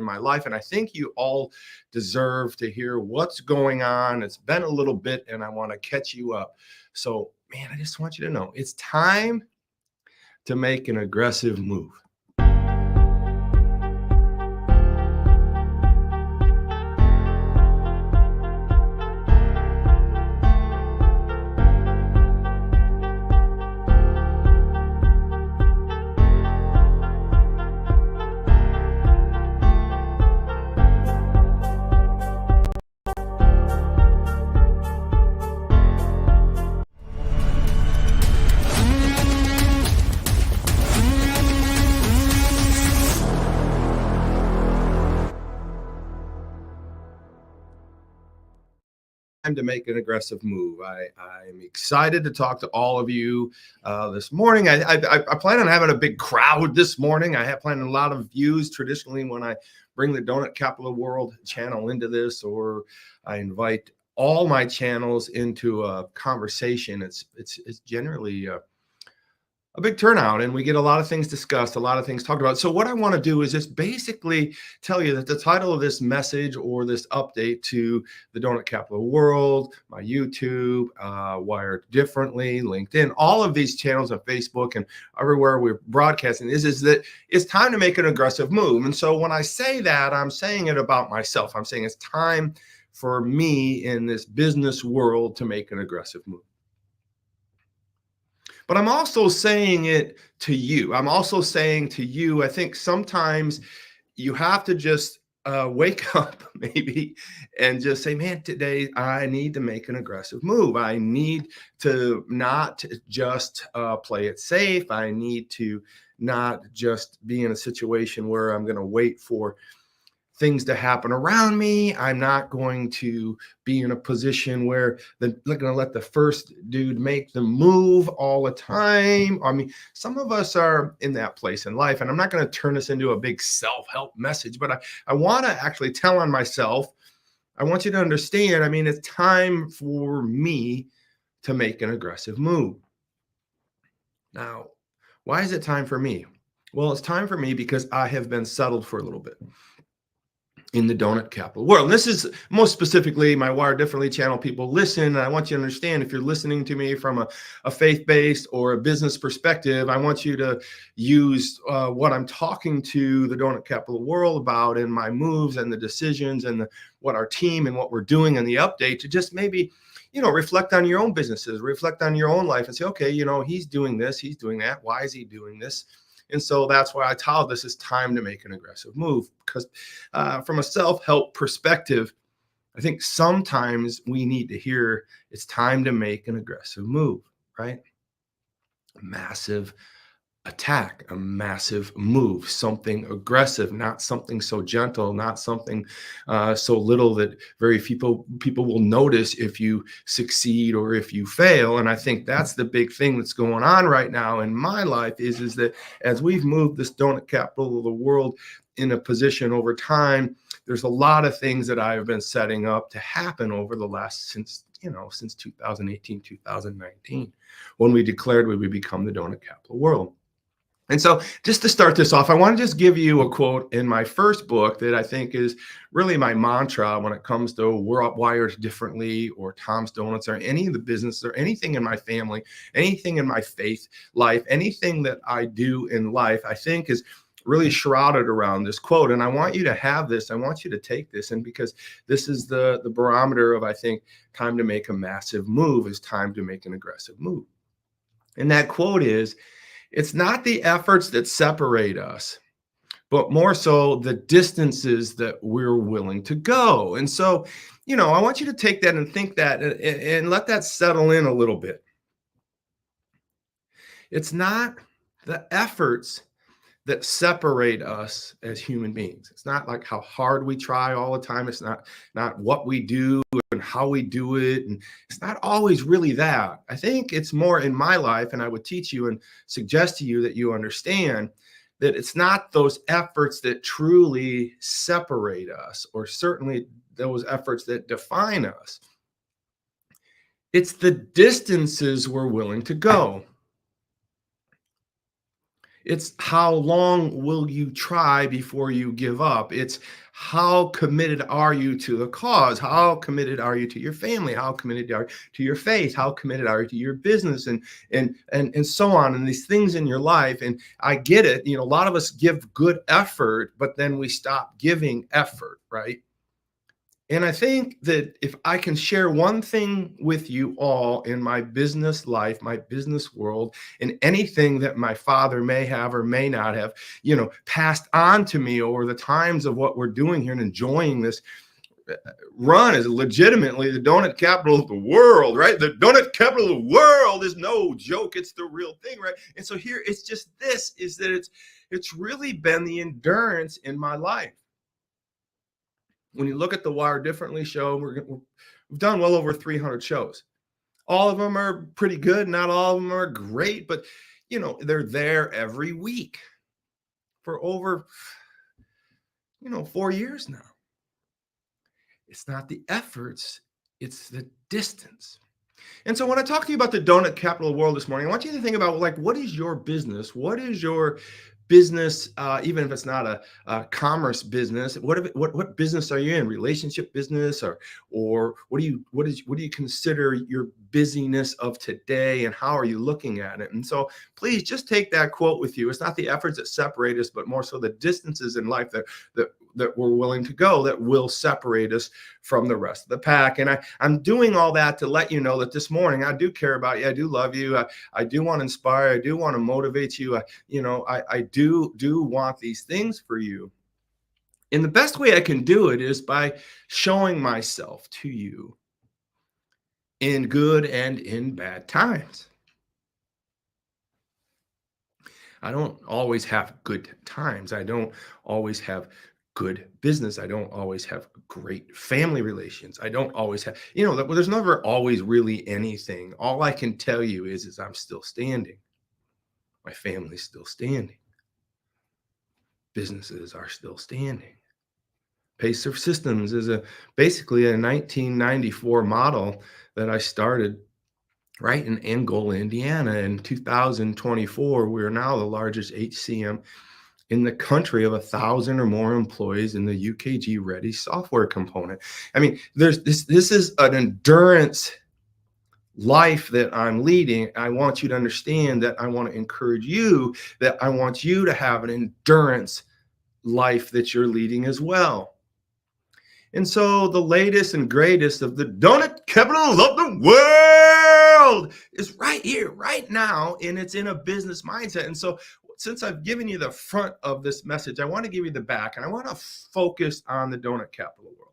my life. And I think you all deserve to hear what's going on. It's been a little bit, and I want to catch you up. So, man, I just want you to know it's time to make an aggressive move. To make an aggressive move. I'm excited to talk to all of you this morning. I plan on having a big crowd this morning. I have planned a lot of views traditionally when I bring the Donut Capital World channel into this, or I invite all my channels into a conversation. It's generally a big turnout, and we get a lot of things discussed, a lot of things talked about. So what I want to do is just basically tell you that the title of this message or this update to the Donut Capital World, my YouTube, Wired Differently, LinkedIn, all of these channels on Facebook and everywhere we're broadcasting is that it's time to make an aggressive move. And so when I say that, I'm saying it about myself. I'm saying it's time for me in this business world to make an aggressive move. But I'm also saying it to you. I'm also saying to you, I think sometimes you have to just wake up maybe and just say, man, today I need to make an aggressive move. I need to not just play it safe. I need to not just be in a situation where I'm going to wait for things to happen around me. I'm not going to be in a position where they're going to let the first dude make the move all the time. I mean, some of us are in that place in life, and I'm not going to turn this into a big self-help message, but I want to actually tell on myself. I want you to understand, I mean, it's time for me to make an aggressive move. Now, why is it time for me? Well, it's time for me because I have been settled for a little bit in the Donut Capital World. And this is most specifically my Wire Differently channel. People listen, and I want you to understand, if you're listening to me from a faith-based or a business perspective, I want you to use what I'm talking to the Donut Capital World about in my moves and the decisions and what our team and what we're doing in the update to just maybe, reflect on your own businesses, reflect on your own life and say, okay, he's doing this, he's doing that. Why is he doing this? And so that's why I tell this is time to make an aggressive move, because from a self-help perspective, I think sometimes we need to hear it's time to make an aggressive move, right? A massive attack, a massive move, something aggressive, not something so gentle, not something so little that very few people will notice if you succeed or if you fail. And I think that's the big thing that's going on right now in my life is that as we've moved this Donut Capital of the World in a position over time, there's a lot of things that I've been setting up to happen over the last since 2018, 2019, when we declared we would become the Donut Capital World. And so just to start this off, I want to just give you a quote in my first book that I think is really my mantra when it comes to We're Wired Differently or Tom's Donuts or any of the business or anything in my family, anything in my faith life, anything that I do in life, I think is really shrouded around this quote. And I want you to have this. I want you to take this. And because this is the barometer of, I think, time to make a massive move is time to make an aggressive move. And that quote is, it's not the efforts that separate us, but more so the distances that we're willing to go. And so, I want you to take that and think that and let that settle in a little bit. It's not the efforts that separate us as human beings. It's not like how hard we try all the time. It's not what we do and how we do it. And it's not always really that. I think it's more in my life, and I would teach you and suggest to you that you understand that it's not those efforts that truly separate us, or certainly those efforts that define us. It's the distances we're willing to go. It's how long will you try before you give up? It's how committed are you to the cause? How committed are you to your family? How committed are you to your faith? How committed are you to your business and so on, and these things in your life? And I get it. A lot of us give good effort, but then we stop giving effort, right? And I think that if I can share one thing with you all in my business life, my business world, and anything that my father may have or may not have, passed on to me over the times of what we're doing here and enjoying this run is legitimately the donut capital of the world, right? The donut capital of the world is no joke. It's the real thing, right? And so here it's just this is that it's really been the endurance in my life. When you look at the Wire Differently show, we've done well over 300 shows. All of them are pretty good. Not all of them are great, but they're there every week for over 4 years now. It's not the efforts, it's the distance. And so when I talk to you about the donut capital world this morning, I want you to think about, like, what is your business? What is your business? Even if it's not a commerce business, what business are you in? Relationship business, or what do you consider your busyness of today, and how are you looking at it? And so please just take that quote with you. It's not the efforts that separate us, but more so the distances in life that we're willing to go that will separate us from the rest of the pack. And I'm doing all that to let you know that this morning I do care about you. I do love you. I do want to inspire. I do want to motivate you. I do want these things for you. And the best way I can do it is by showing myself to you in good and in bad times. I don't always have good times. I don't always have good business. I don't always have great family relations. I don't always have, there's never always really anything. All I can tell you is I'm still standing. My family's still standing. Businesses are still standing. Pacer Systems is basically a 1994 model that I started right in Angola, Indiana. In 2024, we're now the largest HCM in the country of 1,000 or more employees in the UKG ready software component. I mean, this is an endurance life that I'm leading. I want you to understand that. I want to encourage you that I want you to have an endurance life that you're leading as well. And so the latest and greatest of the donut capital of the world is right here, right now, and it's in a business mindset. And so since I've given you the front of this message, I want to give you the back, and I want to focus on the donut capital world.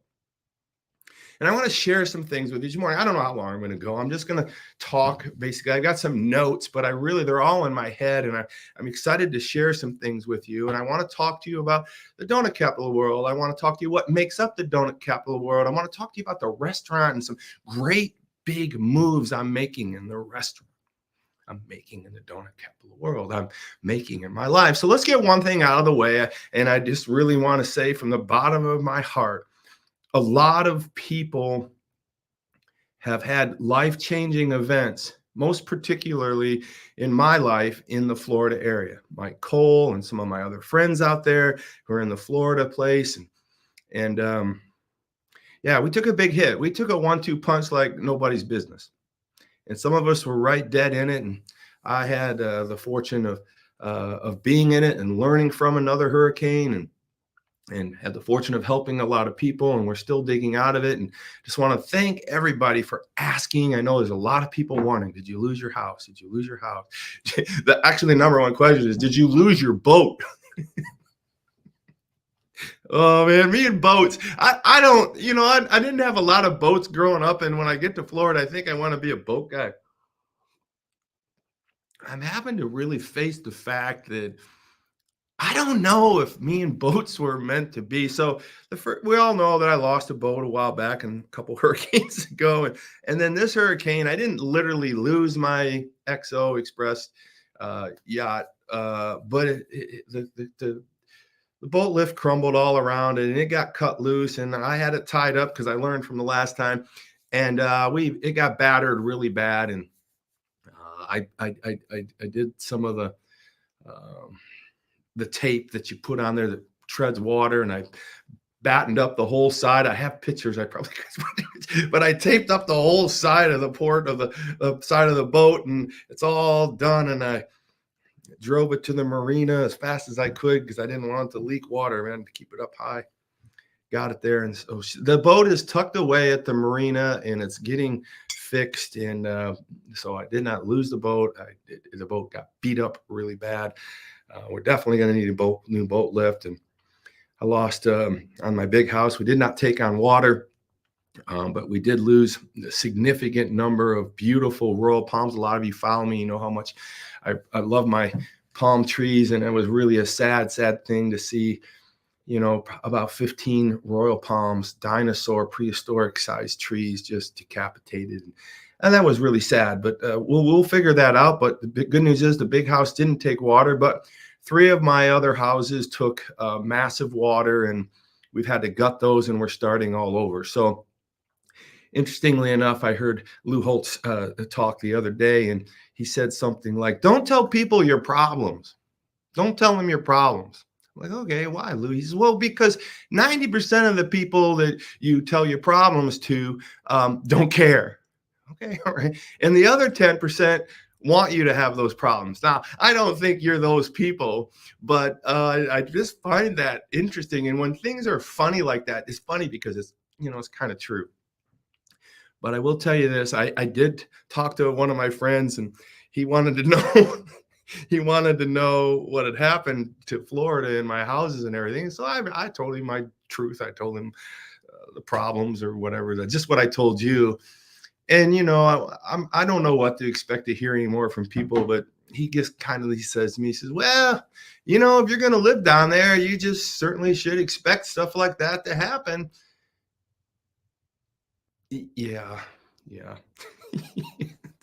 And I want to share some things with you this morning. I don't know how long I'm going to go. I'm just going to talk. Basically, I got some notes, but they're all in my head, and I'm excited to share some things with you. And I want to talk to you about the donut capital world. I want to talk to you what makes up the donut capital world. I want to talk to you about the restaurant and some great big moves I'm making in the restaurant. I'm making in the donut capital world. I'm making in my life. So let's get one thing out of the way. And I just really want to say from the bottom of my heart, a lot of people have had life-changing events, most particularly in my life in the Florida area. Mike Cole and some of my other friends out there who are in the Florida place. And we took a big hit. We took a 1-2 punch like nobody's business. And some of us were right dead in it. And I had the fortune of being in it and learning from another hurricane and had the fortune of helping a lot of people. And we're still digging out of it. And just want to thank everybody for asking. I know there's a lot of people wondering, did you lose your house? Did you lose your house? Actually, the number one question is, did you lose your boat? Oh man, me and boats. I don't, I didn't have a lot of boats growing up. And when I get to Florida, I think I want to be a boat guy. I'm having to really face the fact that I don't know if me and boats were meant to be. So we all know that I lost a boat a while back and a couple hurricanes ago. And then this hurricane, I didn't literally lose my XO Express yacht, but the boat lift crumbled all around and it got cut loose, and I had it tied up because I learned from the last time, and it got battered really bad, and I did some of the um, the tape that you put on there that treads water, and I battened up the whole side. I have pictures. I probably could, but I taped up the whole side of the port of the side of the boat, and it's all done. And I drove it to the marina as fast as I could because I didn't want it to leak water, man, to keep it up high. Got it there, and so the boat is tucked away at the marina, and it's getting fixed. And so I did not lose the boat. The boat got beat up really bad. We're definitely going to need a new boat lift. And I lost on my big house. We did not take on water, but we did lose a significant number of beautiful royal palms. A lot of you follow me, you know how much I love my palm trees, and it was really a sad thing to see, you know, about 15 royal palms, dinosaur, prehistoric sized trees just decapitated. And that was really sad, but we'll figure that out. But the good news is the big house didn't take water, but 3 of my other houses took massive water, and we've had to gut those, and we're starting all over. So interestingly enough, I heard Lou Holtz talk the other day, and he said something like, don't tell people your problems. Don't tell them your problems. I'm like, okay, why, Lou? He says, well, because 90% of the people that you tell your problems to don't care. Okay, all right. And the other 10% want you to have those problems. Now, I don't think you're those people, but I just find that interesting. And when things are funny like that, it's funny because it's, you know, it's kind of true. But I will tell you this, I did talk to one of my friends, and he wanted to know he wanted to know what had happened to Florida and my houses and everything. So I told him my truth. I told him the problems or whatever, just what I told you. And, you know, I don't know what to expect to hear anymore from people, but he says to me, he says, well, you know, if you're going to live down there, you just certainly should expect stuff like that to happen. Yeah.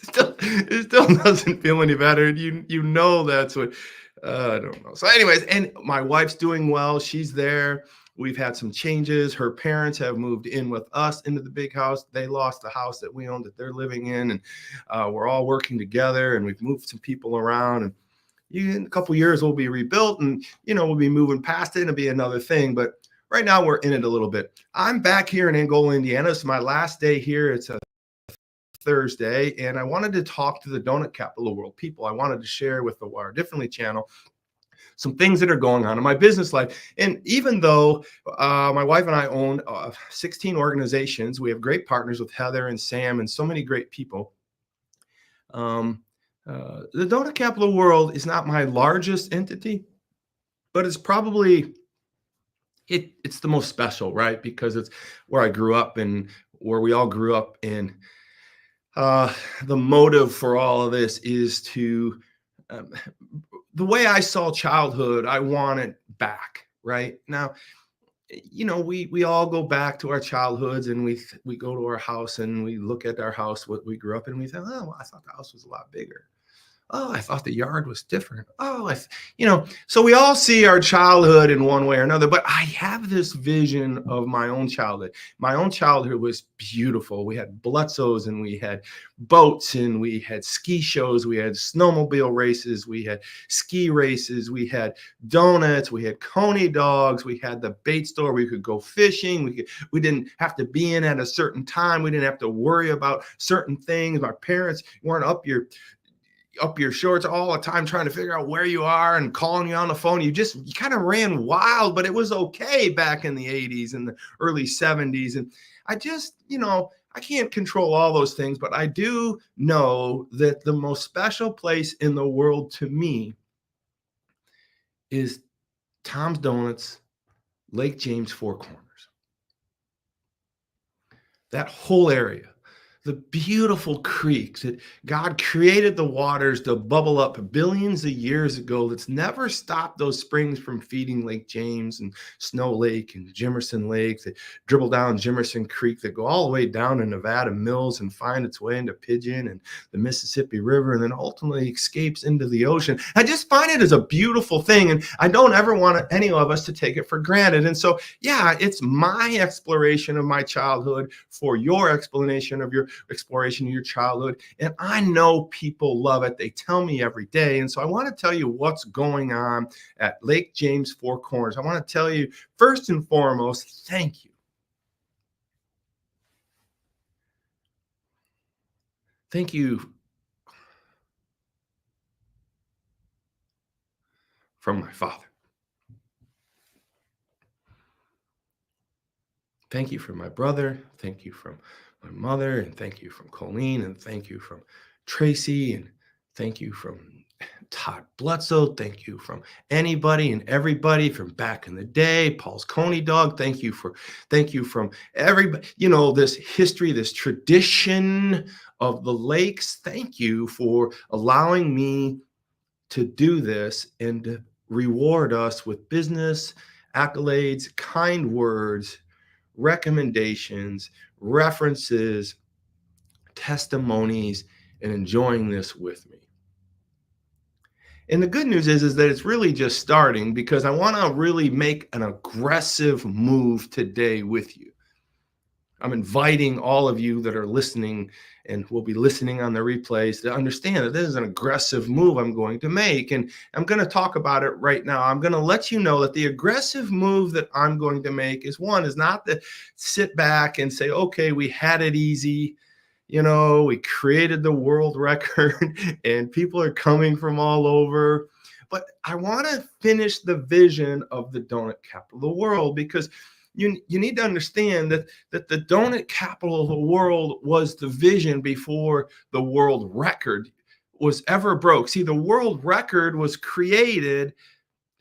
It still doesn't feel any better. You know, that's what, I don't know. So anyways, and my wife's doing well. She's there. We've had some changes. Her parents have moved in with us into the big house. They lost the house that we owned that they're living in, and we're all working together, and we've moved some people around, and in a couple of years we'll be rebuilt, and, you know, we'll be moving past it, and it'll be another thing. But right now we're in it a little bit. I'm back here in Angola, Indiana. It's my last day here. It's a Thursday, and I wanted to talk to the donut capital of the world people. I wanted to share with the Wire Differently channel some things that are going on in my business life. And even though my wife and I own 16 organizations, we have great partners with Heather and Sam and so many great people. The donut capital of the world is not my largest entity, but it's probably it's the most special, right? Because it's where I grew up and where we all grew up. And the motive for all of this is to the way I saw childhood, I want it back. Right now, you know, we all go back to our childhoods, and we go to our house and we look at our house, what we grew up in, and we think, oh, well, I thought the house was a lot bigger. Oh, I thought the yard was different. Oh, you know, so we all see our childhood in one way or another, but I have this vision of my own childhood. My own childhood was beautiful. We had Bledsoes, and we had boats, and we had ski shows. We had snowmobile races. We had ski races. We had donuts. We had Coney dogs. We had the bait store. We could go fishing. We didn't have to be in at a certain time. We didn't have to worry about certain things. My parents weren't up your shorts all the time trying to figure out where you are and calling you on the phone. You kind of ran wild, but it was okay back in the 80s and the early 70s. And I just, you know, I can't control all those things, but I do know that the most special place in the world to me is Tom's Donuts, Lake James, Four Corners. That whole area. The beautiful creeks that God created the waters to bubble up billions of years ago, that's never stopped those springs from feeding Lake James and Snow Lake and Jimerson Lake, that dribble down Jimerson Creek, that go all the way down to Nevada Mills and find its way into Pigeon and the Mississippi River, and then ultimately escapes into the ocean. I just find it as a beautiful thing, and I don't ever want any of us to take it for granted. And so, yeah, it's my exploration of my childhood for your explanation of your exploration of your childhood. And I know people love it. They tell me every day. And so I want to tell you what's going on at Lake James Four Corners. I want to tell you, first and foremost, thank you. Thank you from my father. Thank you from my brother. Thank you from my mother. And thank you from Colleen. And thank you from Tracy. And thank you from Todd Bledsoe. Thank you from anybody and everybody from back in the day. Paul's Coney Dog. Thank you from everybody. You know, this history, this tradition of the lakes. Thank you for allowing me to do this and to reward us with business accolades, kind words, recommendations, references, testimonies, and enjoying this with me. And the good news is that it's really just starting, because I want to really make an aggressive move today with you. I'm inviting all of you that are listening and will be listening on the replays to understand that this is an aggressive move I'm going to make. And I'm going to talk about it right now. I'm going to let you know that the aggressive move that I'm going to make is not to sit back and say, okay, we had it easy. You know, we created the world record and people are coming from all over. But I want to finish the vision of the donut capital of the world, because you need to understand that the donut capital of the world was the vision before the world record was ever broke. See, the world record was created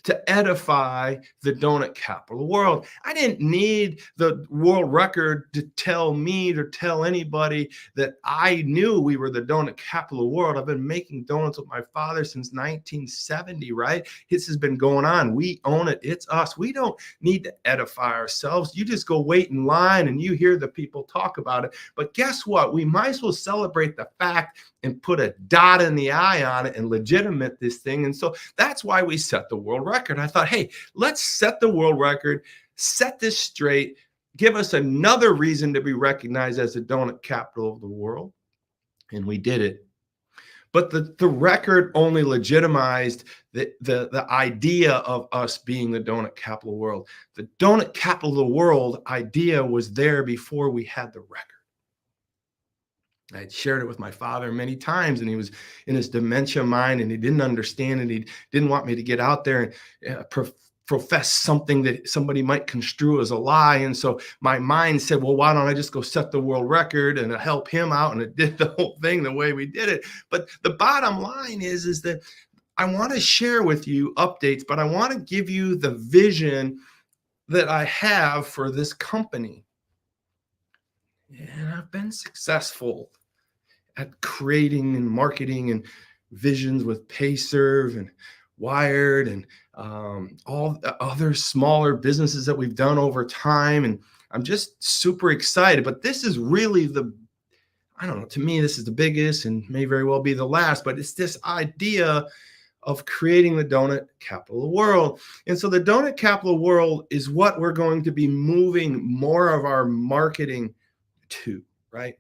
to edify the donut capital of the world. I didn't need the world record to tell me, to tell anybody that I knew we were the donut capital of the world. I've been making donuts with my father since 1970, right? This has been going on. We own it. It's us. We don't need to edify ourselves. You just go wait in line and you hear the people talk about it. But guess what? We might as well celebrate the fact and put a dot in the I on it and legitimate this thing. And so that's why we set the world record. I thought, hey, let's set the world record, set this straight, give us another reason to be recognized as the donut capital of the world. And we did it. But the record only legitimized the idea of us being the donut capital of the world. The donut capital of the world idea was there before we had the record. I had shared it with my father many times, and he was in his dementia mind, and he didn't understand, and he didn't want me to get out there and profess something that somebody might construe as a lie. And so my mind said, well, why don't I just go set the world record and help him out? And it did the whole thing the way we did it. But the bottom line is that I want to share with you updates, but I want to give you the vision that I have for this company. And I've been successful at creating and marketing and visions with Payserve and Wired and all the other smaller businesses that we've done over time. And I'm just super excited. But this is really I don't know, to me, this is the biggest and may very well be the last, but it's this idea of creating the donut capital of the world. And so the donut capital of the world is what we're going to be moving more of our marketing to, right?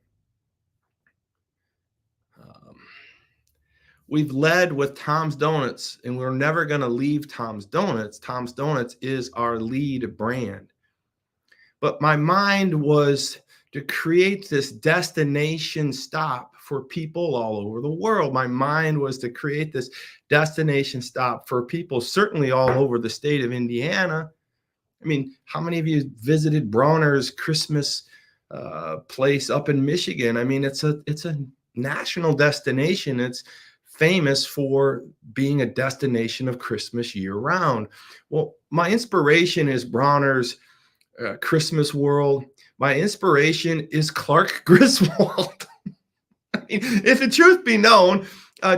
We've led with Tom's Donuts, and we're never going to leave Tom's Donuts. Tom's Donuts is our lead brand. But my mind was to create this destination stop for people all over the world. My mind was to create this destination stop for people certainly all over the state of Indiana. I mean, how many of you visited Bronner's Christmas place up in Michigan? I mean, it's a national destination. It's famous for being a destination of Christmas year round. Well, my inspiration is Bronner's Christmas World. My inspiration is Clark Griswold. I mean, if the truth be known,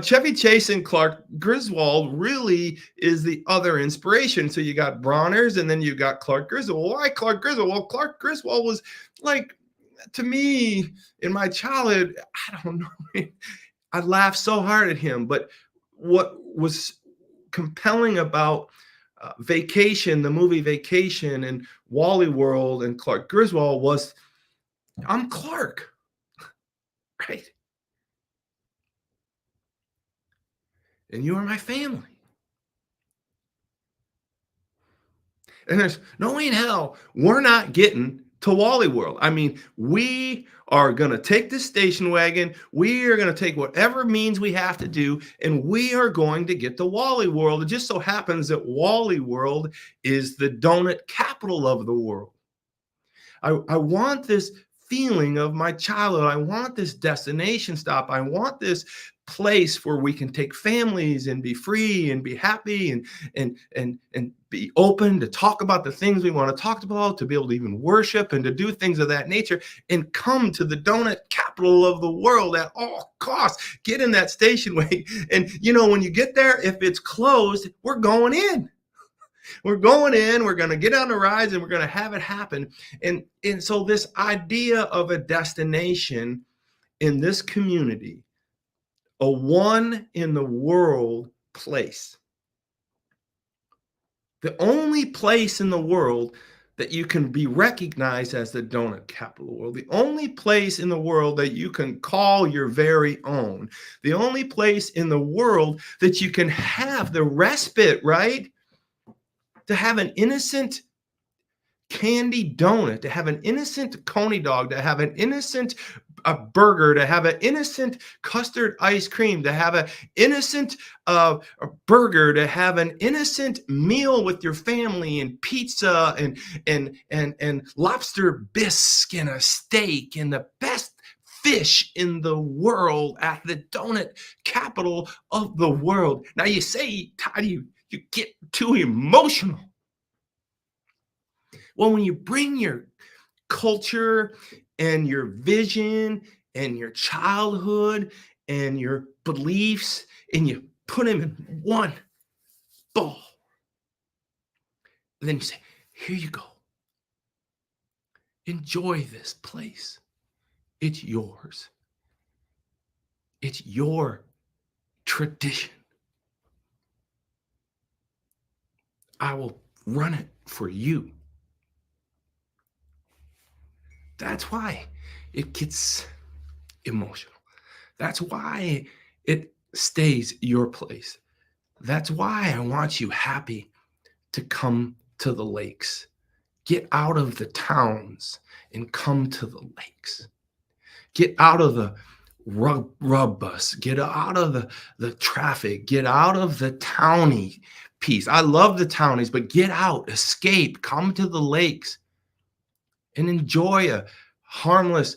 Chevy Chase and Clark Griswold really is the other inspiration. So you got Bronner's and then you got Clark Griswold. Why Clark Griswold? Well, Clark Griswold was like, to me, in my childhood, I don't know. I laughed so hard at him. But what was compelling about Vacation, the movie Vacation, and Wally World and Clark Griswold was, I'm Clark. right? And you are my family. And there's no way in hell we're not getting to Wally World. I mean, we are going to take this station wagon. We are going to take whatever means we have to do, and we are going to get to Wally World. It just so happens that Wally World is the donut capital of the world. I want this feeling of my childhood. I want this destination stop. I want this place where we can take families and be free and be happy and be open to talk about the things we want to talk about, to be able to even worship and to do things of that nature, and come to the donut capital of the world at all costs. Get in that station wagon. And when you get there, if it's closed, we're going in. We're going in, we're going to get on the rides, and we're going to have it happen. And so this idea of a destination in this community, a one in the world place, the only place in the world that you can be recognized as the donut capital of the world, the only place in the world that you can call your very own, the only place in the world that you can have the respite, right? To have an innocent candy donut, to have an innocent coney dog, to have an innocent burger, to have an innocent custard ice cream, to have an innocent burger, to have an innocent meal with your family, and pizza and lobster bisque and a steak and the best fish in the world at the donut capital of the world. Now you say, Todd, you get too emotional. Well, when you bring your culture and your vision and your childhood and your beliefs and you put them in one bowl, and then you say, here you go. Enjoy this place. It's yours. It's your tradition. I will run it for you. That's why it gets emotional. That's why it stays your place. That's why I want you happy to come to the lakes. Get out of the towns and come to the lakes. Get out of the rub bus. Get out of the traffic. Get out of the townie piece. I love the townies, but get out, escape, come to the lakes and enjoy a harmless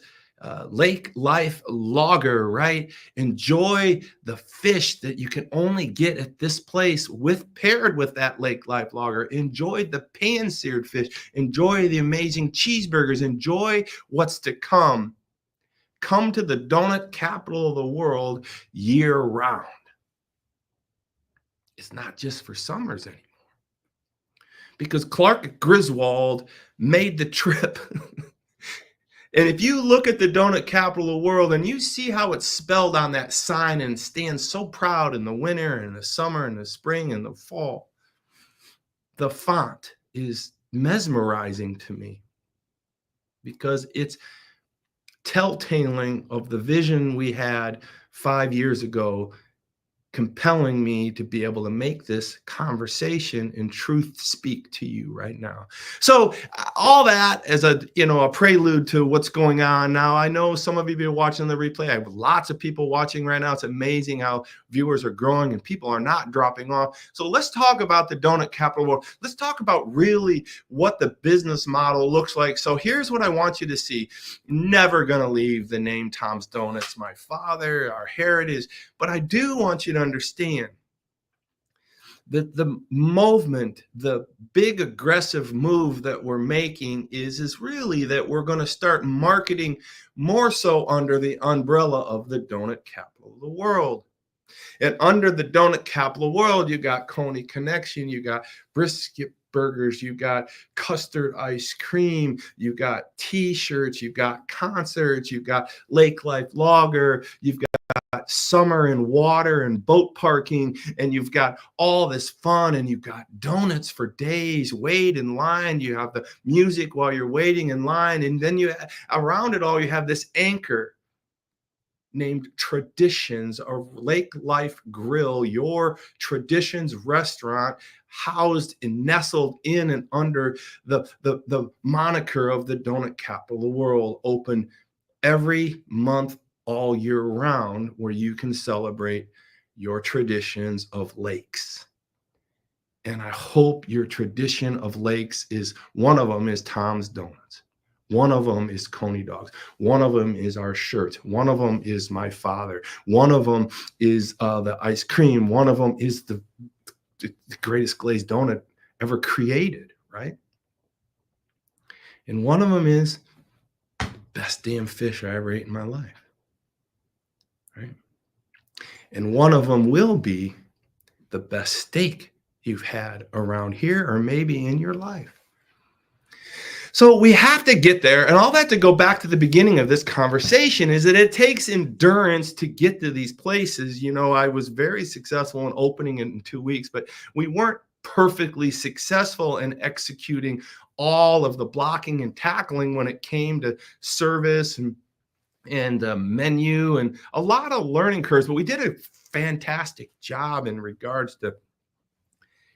lake life lager, right? Enjoy the fish that you can only get at this place paired with that lake life lager. Enjoy the pan-seared fish. Enjoy the amazing cheeseburgers. Enjoy what's to come. Come to the donut capital of the world year round. It's not just for summers anymore. Because Clark Griswold made the trip. And if you look at the donut capital of the world and you see how it's spelled on that sign and stands so proud in the winter and the summer and the spring and the fall, the font is mesmerizing to me because it's telltale of the vision we had 5 years ago, compelling me to be able to make this conversation and truth speak to you right now. So all that as a prelude to what's going on now. I know some of you have been watching the replay. I have lots of people watching right now. It's amazing how viewers are growing and people are not dropping off. So let's talk about the donut capital world. Let's talk about really what the business model looks like. So here's what I want you to see. Never going to leave the name Tom's Donuts, my father, our heritage, but I do want you to understand that the movement, the big aggressive move that we're making is really that we're going to start marketing more so under the umbrella of the donut capital of the world. And under the donut capital world, you got Coney Connection, you got brisket burgers, you got custard ice cream, you got t-shirts, you got concerts, you got lake life lager, you've got summer and water and boat parking, and you've got all this fun, and you've got donuts for days. Wait in line, you have the music while you're waiting in line, and then you around it all you have this anchor named Traditions, a Lake Life Grill, your Traditions restaurant, housed and nestled in and under the moniker of the donut capital of the world, open every month all year round, where you can celebrate your traditions of lakes. And I hope your tradition of lakes is one of them is Tom's Donuts. One of them is Coney Dogs. One of them is our shirt. One of them is my father. One of them is the ice cream. One of them is the greatest glazed donut ever created, right? And one of them is the best damn fish I ever ate in my life, right? And one of them will be the best steak you've had around here or maybe in your life. So we have to get there. And all that to go back to the beginning of this conversation is that it takes endurance to get to these places. You know, I was very successful in opening it in 2 weeks, but we weren't perfectly successful in executing all of the blocking and tackling when it came to service and menu and a lot of learning curves. But we did a fantastic job in regards to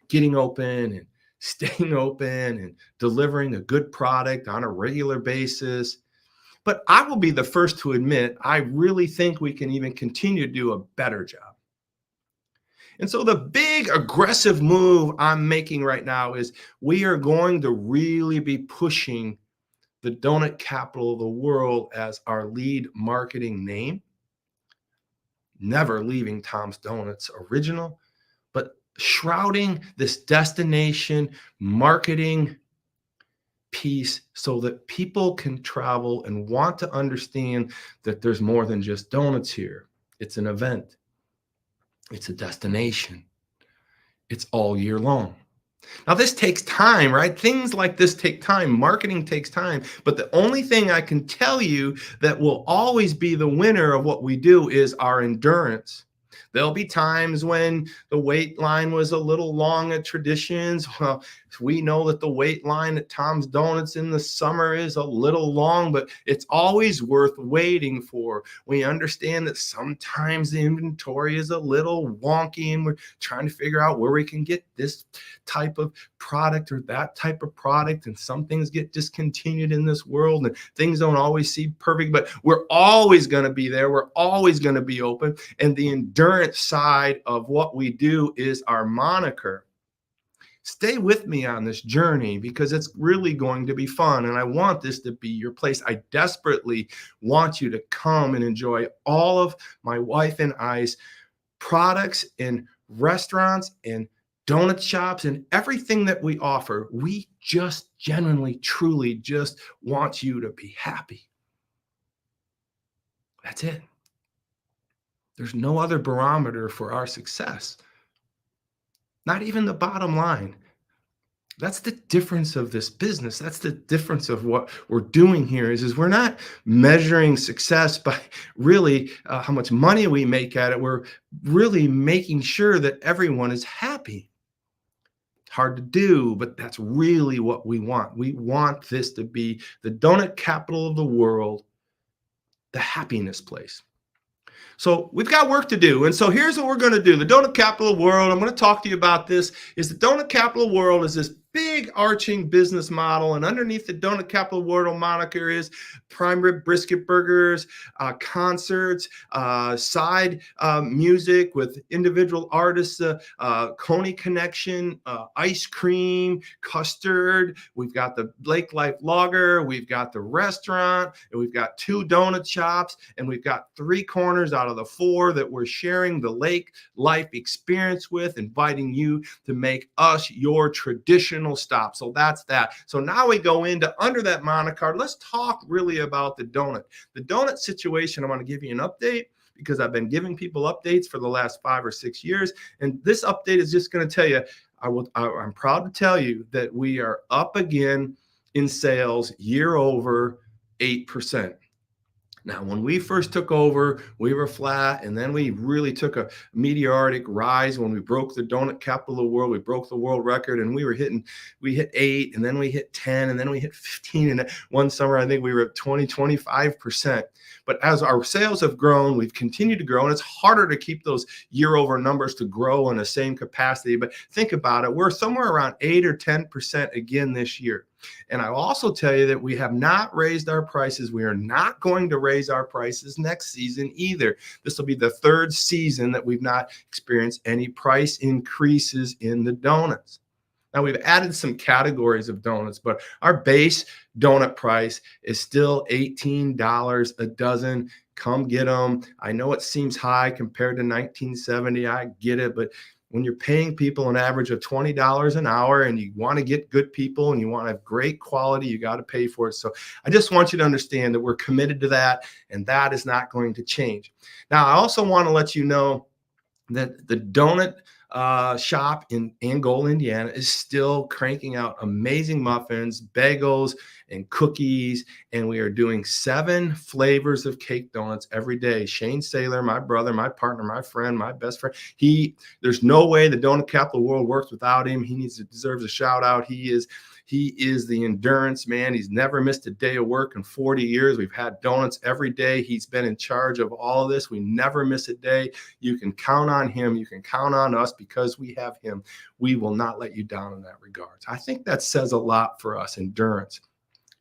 getting open and staying open and delivering a good product on a regular basis. But I will be the first to admit, I really think we can even continue to do a better job. And so the big aggressive move I'm making right now is we are going to really be pushing the donut capital of the world as our lead marketing name, never leaving Tom's Donuts original, but shrouding this destination marketing piece so that people can travel and want to understand that there's more than just donuts here. It's an event. It's a destination. It's all year long. Now, this takes time, right? Things like this take time. Marketing takes time. But the only thing I can tell you that will always be the winner of what we do is our endurance. There'll be times when the wait line was a little long at Traditions. Well, we know that the wait line at Tom's Donuts in the summer is a little long, but it's always worth waiting for. We understand that sometimes the inventory is a little wonky and we're trying to figure out where we can get this type of product or that type of product. And some things get discontinued in this world and things don't always seem perfect, but we're always going to be there. We're always going to be open. And the endurance side of what we do is our moniker. Stay with me on this journey because it's really going to be fun. And I want this to be your place. I desperately want you to come and enjoy all of my wife and I's products in restaurants and donut shops and everything that we offer. We just genuinely, truly just want you to be happy. That's it. There's no other barometer for our success. Not even the bottom line. That's the difference of this business. That's the difference of what we're doing here is we're not measuring success by really how much money we make at it. We're really making sure that everyone is happy. Hard to do, but that's really what we want. We want this to be the donut capital of the world, the happiness place. So we've got work to do. And so here's what we're going to do. The donut capital of the world, I'm going to talk to you about this, is the donut capital of the world is this big arching business model. And underneath the donut capital of the world moniker is prime rib brisket burgers, concerts, side music with individual artists, Coney Connection, ice cream, custard. We've got the Lake Life Lager. We've got the restaurant. And we've got 2 donut shops. And we've got 3 corners out of the 4 that we're sharing the Lake Life experience with, inviting you to make us your traditional stop. So that's that. So now we go into under that moniker. Let's talk really about the donut. The donut situation, I want to give you an update because I've been giving people updates for the last 5 or 6 years. And this update is just going to tell you, I'm proud to tell you that we are up again in sales year over 8%. Now, when we first took over, we were flat, and then we really took a meteoric rise when we broke the donut capital of the world. We broke the world record, and we hit 8, and then we hit 10, and then we hit 15. And one summer, I think we were at 20, 25%. But as our sales have grown, we've continued to grow, and it's harder to keep those year over numbers to grow in the same capacity. But think about it, we're somewhere around 8 or 10% again this year. And I'll also tell you that we have not raised our prices. We are not going to raise our prices next season either. This will be the third season that we've not experienced any price increases in the donuts. Now, we've added some categories of donuts, but our base donut price is still $18 a dozen. Come get them. I know it seems high compared to 1970. I get it, but when you're paying people an average of $20 an hour and you want to get good people and you want to have great quality, you got to pay for it. So I just want you to understand that we're committed to that, and that is not going to change. Now, I also want to let you know that the donut shop in Angola, Indiana, is still cranking out amazing muffins, bagels, and cookies. And we are doing 7 flavors of cake donuts every day. Shane Saylor, my brother, my partner, my friend, my best friend. There's no way the donut capital of the world works without him. He deserves a shout out. He is the endurance man. He's never missed a day of work in 40 years. We've had donuts every day. He's been in charge of all of this. We never miss a day. You can count on him. You can count on us because we have him. We will not let you down in that regard. I think that says a lot for us, endurance.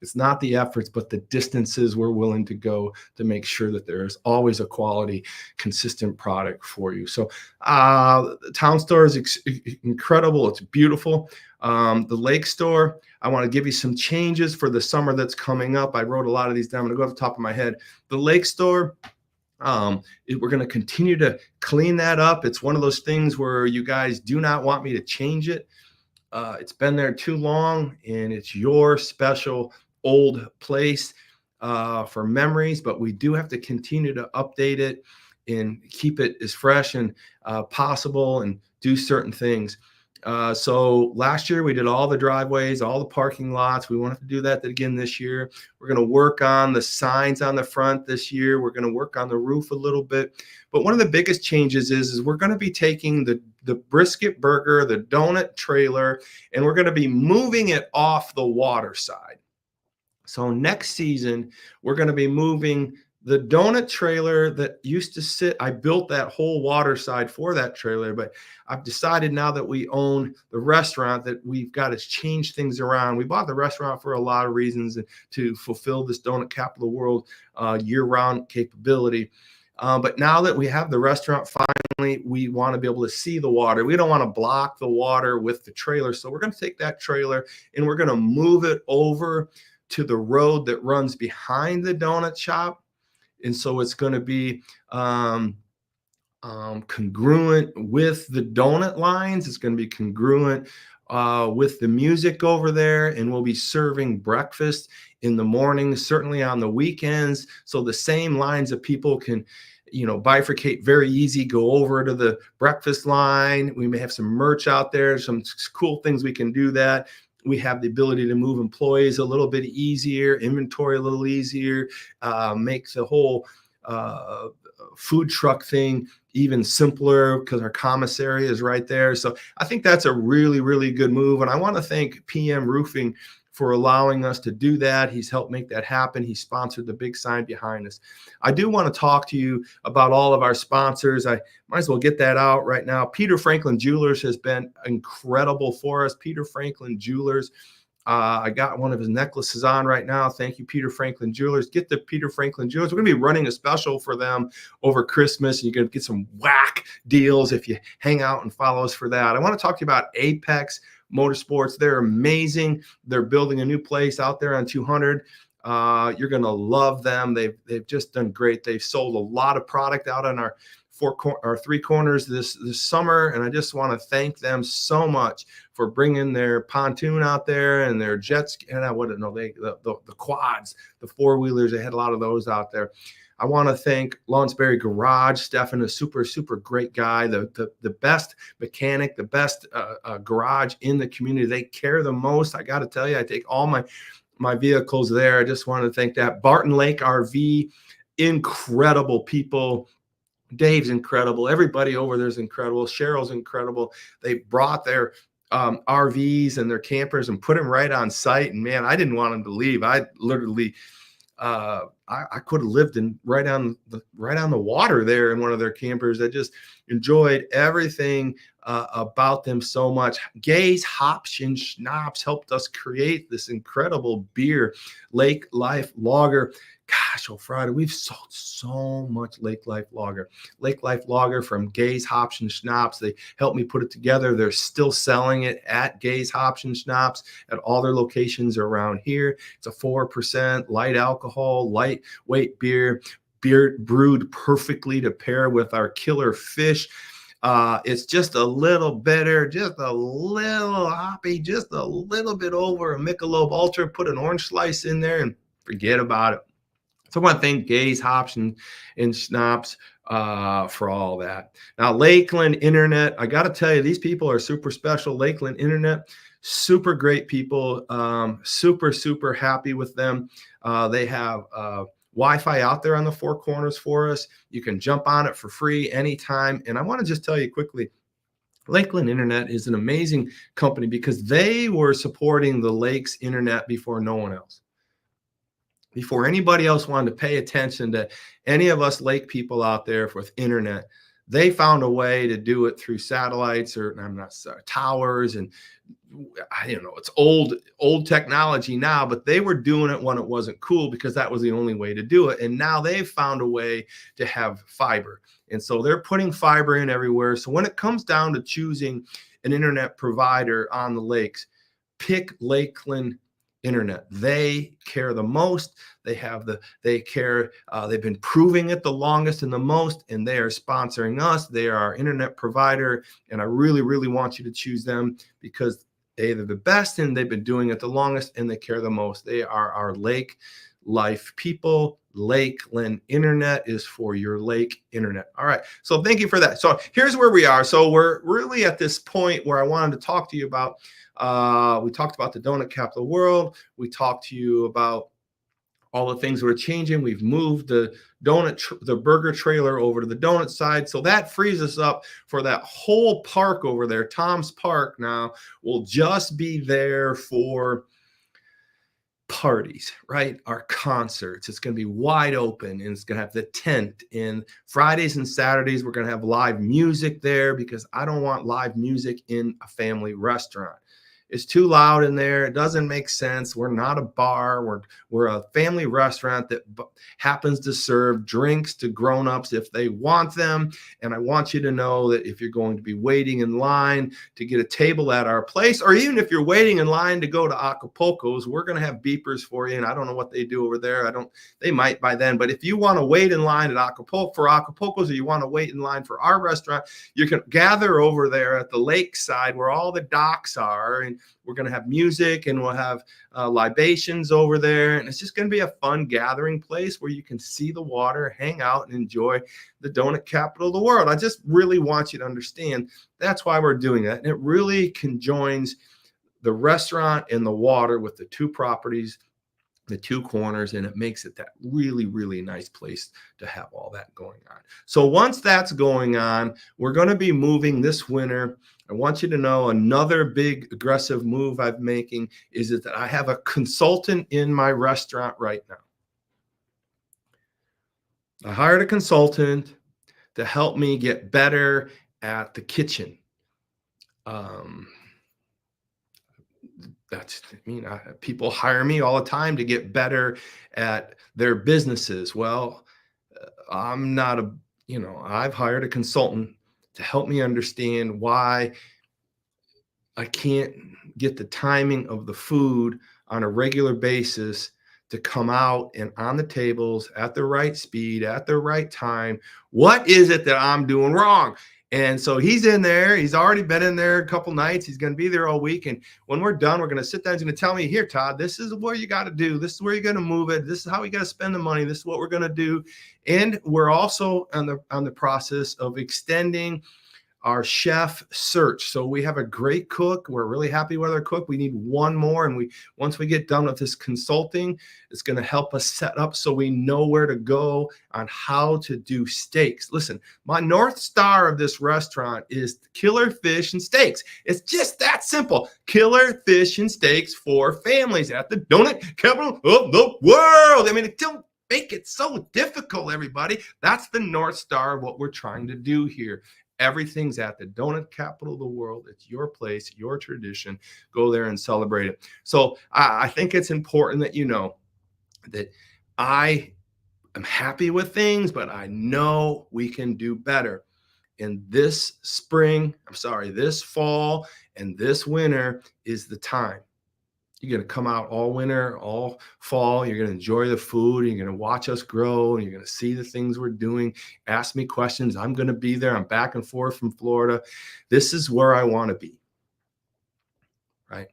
It's not the efforts, but the distances we're willing to go to make sure that there is always a quality, consistent product for you. So the town store is incredible. It's beautiful. The lake store, I want to give you some changes for the summer that's coming up. I wrote a lot of these down. I'm going to go off the top of my head. The lake store, we're going to continue to clean that up. It's one of those things where you guys do not want me to change it. It's been there too long, and it's your special old place for memories, but we do have to continue to update it and keep it as fresh and possible and do certain things. So last year we did all the driveways, all the parking lots. We wanted to do that again this year. We're going to work on the signs on the front this year. We're going to work on the roof a little bit. But one of the biggest changes is we're going to be taking the brisket burger, the donut trailer, and we're going to be moving it off the water side. So next season, we're going to be moving the donut trailer that used to sit. I built that whole water side for that trailer, but I've decided now that we own the restaurant that we've got to change things around. We bought the restaurant for a lot of reasons to fulfill this donut capital of the world year-round capability. But now that we have the restaurant, finally, we want to be able to see the water. We don't want to block the water with the trailer. So we're going to take that trailer and we're going to move it over to the road that runs behind the donut shop. And so it's going to be congruent with the donut lines. It's going to be congruent with the music over there. And we'll be serving breakfast in the morning, certainly on the weekends. So the same lines of people can, bifurcate very easy, go over to the breakfast line. We may have some merch out there, some cool things we can do that. We have the ability to move employees a little bit easier, inventory a little easier, make the whole food truck thing even simpler because our commissary is right there. So I think that's a really, really good move. And I want to thank PM Roofing for allowing us to do that. He's helped make that happen. He sponsored the big sign behind us. I do want to talk to you about all of our sponsors. I might as well get that out right now. Peter Franklin Jewelers has been incredible for us. Peter Franklin Jewelers. I got one of his necklaces on right now. Thank you, Peter Franklin Jewelers. Get the Peter Franklin Jewelers. We're going to be running a special for them over Christmas. You're going to get some whack deals if you hang out and follow us for that. I want to talk to you about Apex Motorsports. They're amazing. They're building a new place out there on 200. You're going to love them. They've just done great. They've sold a lot of product out on our three corners this summer, and I just want to thank them so much for bringing their pontoon out there and their jets. And I wouldn't know the quads, the four-wheelers. They had a lot of those out there. I want to thank Lawrenceberry Garage. Stefan is super, super great guy, the best mechanic, the best garage in the community. They care the most. I got to tell you, I take all my vehicles there. I just want to thank that. Barton Lake RV incredible people. Dave's incredible. Everybody over there's incredible. Cheryl's incredible. They brought their RVs and their campers and put them right on site. And man, I didn't want them to leave. I literally, I could have lived in right on the water there in one of their campers. I just enjoyed everything about them so much. Gay's Hops and Schnapps helped us create this incredible beer, Lake Life Lager. Gosh, oh Friday, we've sold so much Lake Life Lager. Lake Life Lager from Gay's Hops and Schnapps. They helped me put it together. They're still selling it at Gay's Hops and Schnapps at all their locations around here. It's a 4% light alcohol, lightweight beer brewed perfectly to pair with our killer fish. It's just a little bitter, just a little hoppy, just a little bit over a Michelob Ultra. Put an orange slice in there and forget about it. So I want to thank Gay's Hops and Schnapps for all that. Now, Lakeland Internet, I got to tell you, these people are super special. Lakeland Internet, super great people, super happy with them. They have Wi-Fi out there on the four corners for us. You can jump on it for free anytime. And I want to just tell you quickly, Lakeland Internet is an amazing company because they were supporting the Lakes Internet before no one else. Before anybody else wanted to pay attention to any of us lake people out there with internet, they found a way to do it through satellites or towers. And I don't know, it's old technology now, but they were doing it when it wasn't cool because that was the only way to do it. And now they've found a way to have fiber. And so they're putting fiber in everywhere. So when it comes down to choosing an internet provider on the lakes, pick Lakeland Internet. They care the most. They care. They've been proving it the longest and the most, and they are sponsoring us. They are our internet provider, and I really want you to choose them because they're the best and they've been doing it the longest and they care the most. They are our lake life people. Lakeland Internet is for your lake internet. All right. So thank you for that. So here's where we are. So we're really at this point where I wanted to talk to you about. We talked about the donut capital world. We talked to you about all the things that are changing. We've moved the burger trailer over to the donut side. So that frees us up for that whole park over there. Tom's Park now will just be there for parties, right? Our concerts. It's going to be wide open and it's going to have the tent. And Fridays and Saturdays, we're going to have live music there because I don't want live music in a family restaurant. It's too loud in there. It doesn't make sense. We're not a bar. We're a family restaurant that happens to serve drinks to grown-ups if they want them. And I want you to know that if you're going to be waiting in line to get a table at our place, or even if you're waiting in line to go to Acapulco's, we're going to have beepers for you. And I don't know what they do over there. They might by then. But if you want to wait in line at Acapulco's, or you want to wait in line for our restaurant, you can gather over there at the lakeside where all the docks are, and we're going to have music and we'll have libations over there. And it's just going to be a fun gathering place where you can see the water, hang out, and enjoy the donut capital of the world. I just really want you to understand that's why we're doing that. And it really conjoins the restaurant and the water with the two properties, the two corners, and it makes it that really nice place to have all that going on. So once that's going on, we're going to be moving this winter. I want you to know another big aggressive move I'm making is that I have a consultant in my restaurant right now. I hired a consultant to help me get better at the kitchen. People hire me all the time to get better at their businesses. Well, I'm not I've hired a consultant to help me understand why I can't get the timing of the food on a regular basis to come out and on the tables at the right speed, at the right time. What is it that I'm doing wrong? And so he's in there. He's already been in there a couple nights. He's going to be there all week. And when we're done, we're going to sit down. He's going to tell me, here, Todd, this is what you got to do. This is where you're going to move it. This is how you got to spend the money. This is what we're going to do. And we're also on the process of extending our chef search. So we have a great cook. We're really happy with our cook. We need one more. And once we get done with this consulting, it's going to help us set up so we know where to go on how to do steaks. Listen, my North Star of this restaurant is killer fish and steaks. It's just that simple. Killer fish and steaks for families at the donut capital of the world. I mean, don't make it so difficult, everybody. That's the North Star of what we're trying to do here. Everything's at the donut capital of the world. It's your place, your tradition. Go there and celebrate it. So I think it's important that you know that I am happy with things, but I know we can do better. And this this fall and this winter is the time. You're going to come out all winter, all fall. You're going to enjoy the food. You're going to watch us grow. And you're going to see the things we're doing. Ask me questions. I'm going to be there. I'm back and forth from Florida. This is where I want to be, right?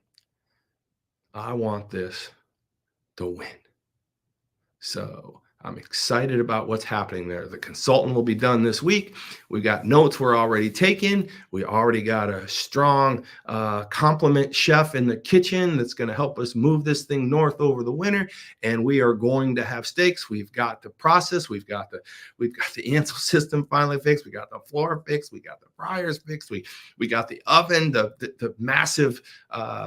I want this to win. So I'm excited about what's happening there. The consultant will be done this week. We got notes we're already taking. We already got a strong compliment chef in the kitchen that's going to help us move this thing north over the winter. And we are going to have steaks. We've got the process. We've got the Ansel system finally fixed. We got the floor fixed. We got the fryers fixed. We got the oven, the massive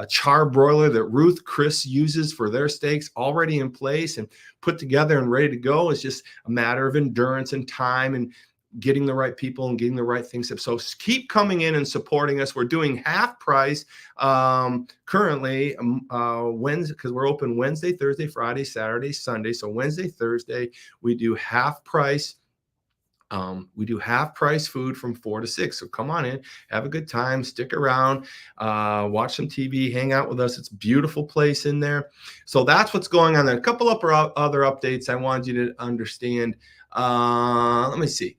char broiler that Ruth Chris uses for their steaks already in place and put together and ready to go. It's just a matter of endurance and time and getting the right people and getting the right things up. So keep coming in and supporting us. We're doing half price currently Wednesday, because we're open Wednesday, Thursday, Friday, Saturday, Sunday. So Wednesday, Thursday, we do half price. We do half price food from 4 to 6. So come on in, have a good time, stick around, watch some TV, hang out with us. It's a beautiful place in there. So that's what's going on there. A couple of other updates I wanted you to understand. Let me see.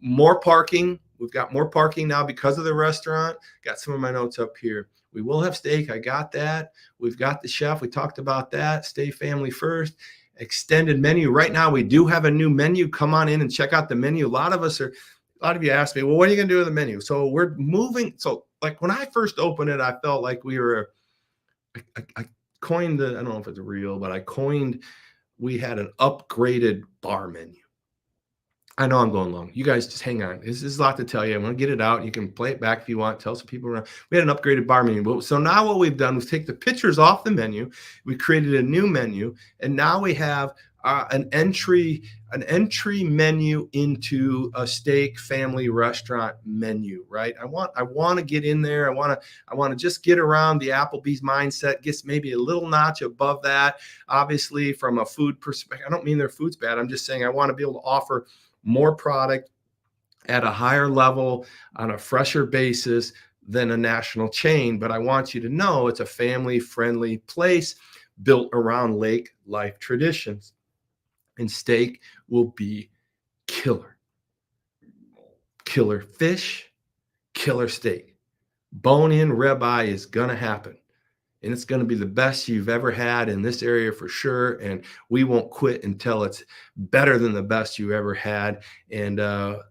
More parking. We've got more parking now because of the restaurant. Got some of my notes up here. We will have steak. I got that. We've got the chef. We talked about that. Stay family first. Extended menu. Right now, we do have a new menu. Come on in and check out the menu. A lot of you ask me, well, what are you going to do with the menu? So we're moving. So like when I first opened it, I felt like I coined I don't know if it's real, but we had an upgraded bar menu. I know I'm going long. You guys just hang on. This is a lot to tell you. I'm going to get it out. You can play it back if you want. Tell some people around. We had an upgraded bar menu. So now what we've done is take the pictures off the menu. We created a new menu, and now we have an entry menu into a steak family restaurant menu, right? I want to get in there. I want to just get around the Applebee's mindset, gets maybe a little notch above that. Obviously, from a food perspective, I don't mean their food's bad. I'm just saying I want to be able to offer more product at a higher level on a fresher basis than a national chain. But I want you to know it's a family-friendly place built around lake life traditions. And steak will be killer. Killer fish, killer steak. Bone-in ribeye is going to happen. And it's going to be the best you've ever had in this area for sure. And we won't quit until it's better than the best you ever had. And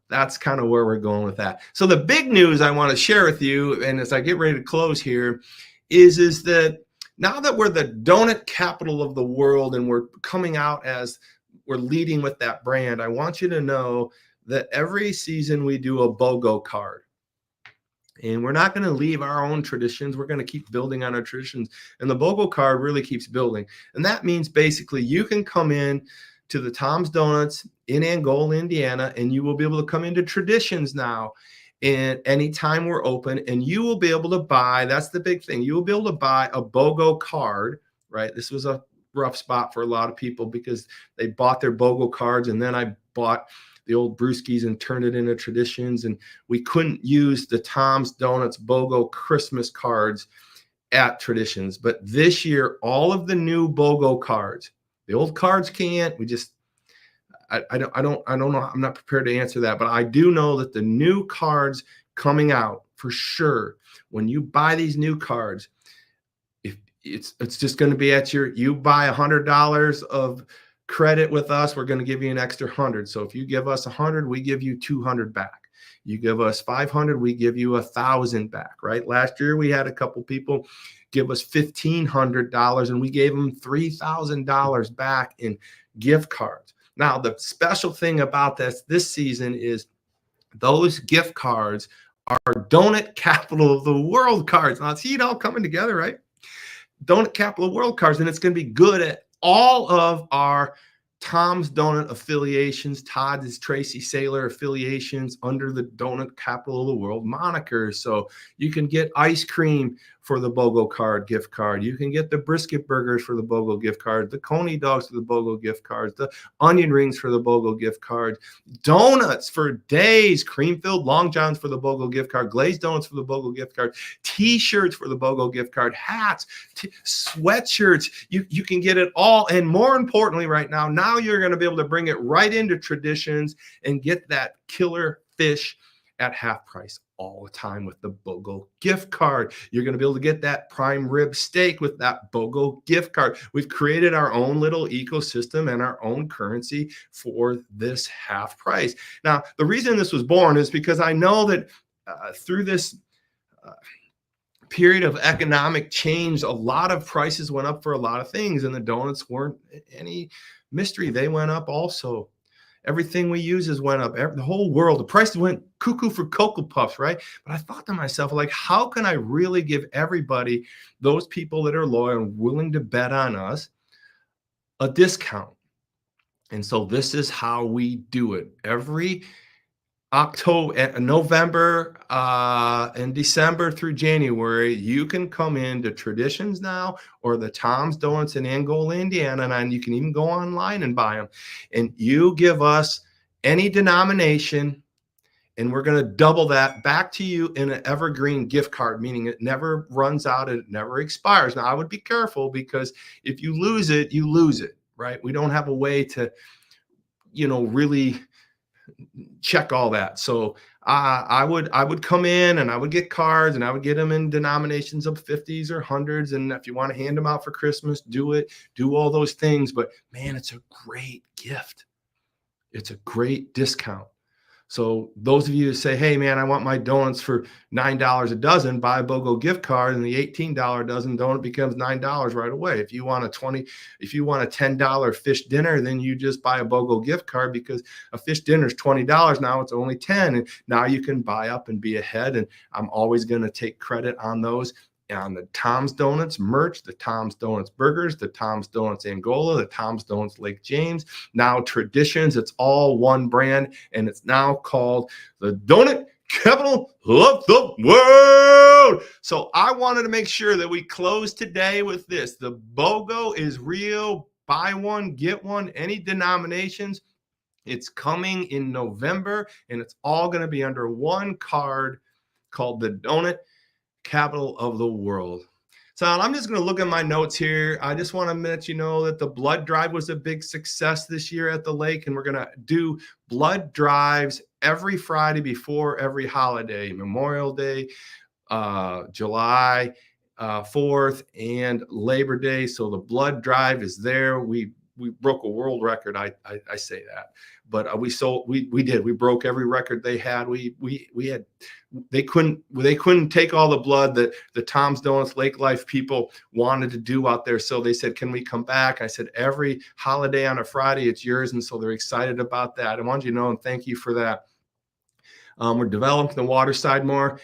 that's kind of where we're going with that. So the big news I want to share with you, and as I get ready to close here, is that now that we're the donut capital of the world and we're coming out as we're leading with that brand, I want you to know that every season we do a BOGO card. And we're not going to leave our own traditions. We're going to keep building on our traditions. And the BOGO card really keeps building. And that means basically you can come in to the Tom's Donuts in Angola, Indiana, and you will be able to come into traditions now. And anytime we're open, and you will be able to buy, that's the big thing. You will be able to buy a BOGO card, right? This was a rough spot for a lot of people because they bought their BOGO cards, and then I bought the old brewskis and turned it into traditions. And we couldn't use the Tom's Donuts BOGO Christmas cards at traditions. But this year, all of the new BOGO cards, the old cards can't, I don't know. I'm not prepared to answer that, but I do know that the new cards coming out for sure, when you buy these new cards, if it's just going to be at you buy $100 of credit with us, we're going to give you an extra 100. So if you give us 100, we give you 200 back. You give us 500, we give you 1,000 back, right? Last year we had a couple people give us $1,500 and we gave them $3,000 back in gift cards. Now, the special thing about this season is those gift cards are Donut Capital of the World cards. Now, see it all coming together, right? Donut Capital World cards, and it's going to be good at all of our Tom's Donut affiliations, Todd's Tracy Sailor affiliations under the Donut Capital of the World moniker. So you can get ice cream for the BOGO card gift card. You can get the brisket burgers for the BOGO gift card, the Coney dogs for the BOGO gift cards, the onion rings for the BOGO gift card, donuts for days, cream-filled long johns for the BOGO gift card, glazed donuts for the BOGO gift card, T-shirts for the BOGO gift card, hats, sweatshirts. You can get it all. And more importantly, right now you're going to be able to bring it right into Traditions and get that killer fish at half price all the time with the BOGO gift card. You're going to be able to get that prime rib steak with that BOGO gift card. We've created our own little ecosystem and our own currency for this half price. Now, the reason this was born is because I know that through this period of economic change, a lot of prices went up for a lot of things, and the donuts weren't any mystery. They went up also. Everything we use has went up. The whole world, the prices went cuckoo for Cocoa Puffs, right? But I thought to myself, like, how can I really give everybody, those people that are loyal and willing to bet on us, a discount? And so this is how we do it. Every October, November, and December through January, you can come into Traditions now or the Tom's Donuts in Angola, Indiana, and you can even go online and buy them. And you give us any denomination, and we're going to double that back to you in an evergreen gift card, meaning it never runs out and it never expires. Now, I would be careful because if you lose it, you lose it, right? We don't have a way to, really check all that. So I would come in and I would get cards and I would get them in denominations of 50s or 100s. And if you want to hand them out for Christmas, do it, do all those things. But man, it's a great gift. It's a great discount. So those of you who say, hey man, I want my donuts for $9 a dozen, buy a BOGO gift card and the $18 dozen donut becomes $9 right away. If you want a $10 fish dinner, then you just buy a BOGO gift card because a fish dinner is $20. Now it's only 10. And now you can buy up and be ahead. And I'm always going to take credit on those. On the Tom's Donuts merch, the Tom's Donuts burgers, the Tom's Donuts Angola, the Tom's Donuts Lake James, now Traditions. It's all one brand, and it's now called the Donut Capital of the World. So I wanted to make sure that we close today with this. The BOGO is real. Buy one, get one, any denominations. It's coming in November, and it's all going to be under one card called the Donut Capital of the World. So I'm just going to look at my notes here. I just want to let you know that the blood drive was a big success this year at the lake, and we're going to do blood drives every Friday before every holiday, Memorial Day, July 4th, and Labor Day. So the blood drive is there. We broke a world record. I say that, but we broke every record they had. They couldn't take all the blood that the Tom's Donuts Lake Life people wanted to do out there. So they said, can we come back? I said, every holiday on a Friday, it's yours. And so they're excited about that. I want you to know, and thank you for that. We're developing the water side more.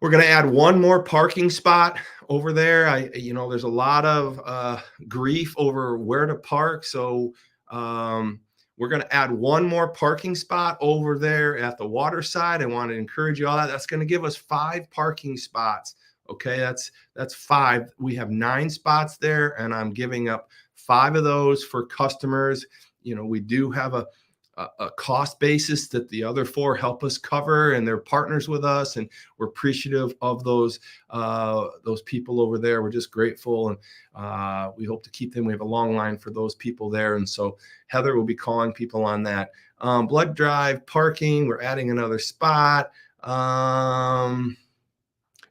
We're going to add one more parking spot over there. There's a lot of grief over where to park. So we're going to add one more parking spot over there at the water side. I want to encourage you all that. That's going to give us 5 parking spots. Okay, that's 5. We have 9 spots there, and I'm giving up 5 of those for customers. We do have a cost basis that the other 4 help us cover, and they're partners with us, and we're appreciative of those people over there. We're just grateful, and we hope to keep them. We have a long line for those people there, and so Heather will be calling people on that. Blood drive, parking, we're adding another spot.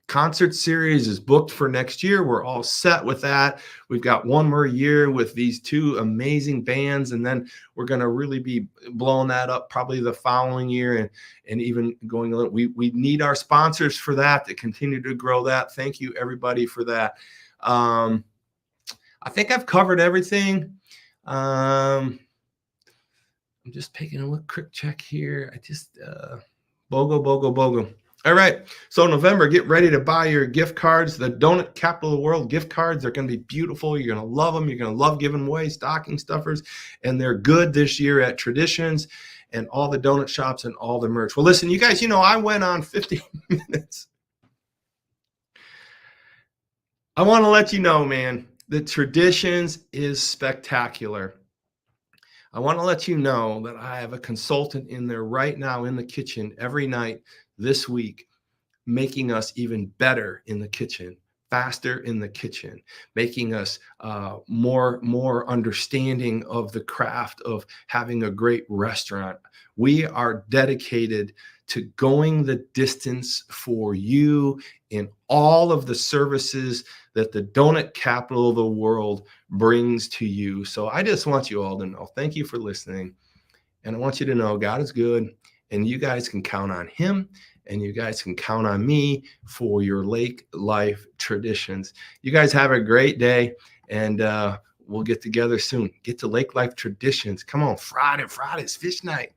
concert series is booked for next year. We're all set with that. We've got one more year with these two amazing bands, and then we're going to really be blowing that up probably the following year, and even going a little. We need our sponsors for that to continue to grow that. Thank you everybody for that. I think I've covered everything. I'm just taking a look, quick check here. I just BOGO. All right. So November, get ready to buy your gift cards. The Donut Capital of the World gift cards are going to be beautiful. You're going to love them. You're going to love giving away stocking stuffers. And they're good this year at Traditions and all the donut shops and all the merch. Well, listen, you guys, I went on 50 minutes. I want to let you know, man, that Traditions is spectacular. I want to let you know that I have a consultant in there right now in the kitchen every night this week, making us even better in the kitchen, faster in the kitchen, making us more understanding of the craft of having a great restaurant. We are dedicated to going the distance for you in all of the services that the Donut Capital of the World brings to you. So I just want you all to know, thank you for listening. And I want you to know God is good, and you guys can count on him, and you guys can count on me for your lake life traditions. You guys have a great day, and we'll get together soon. Get to Lake Life Traditions. Come on, Friday's fish night.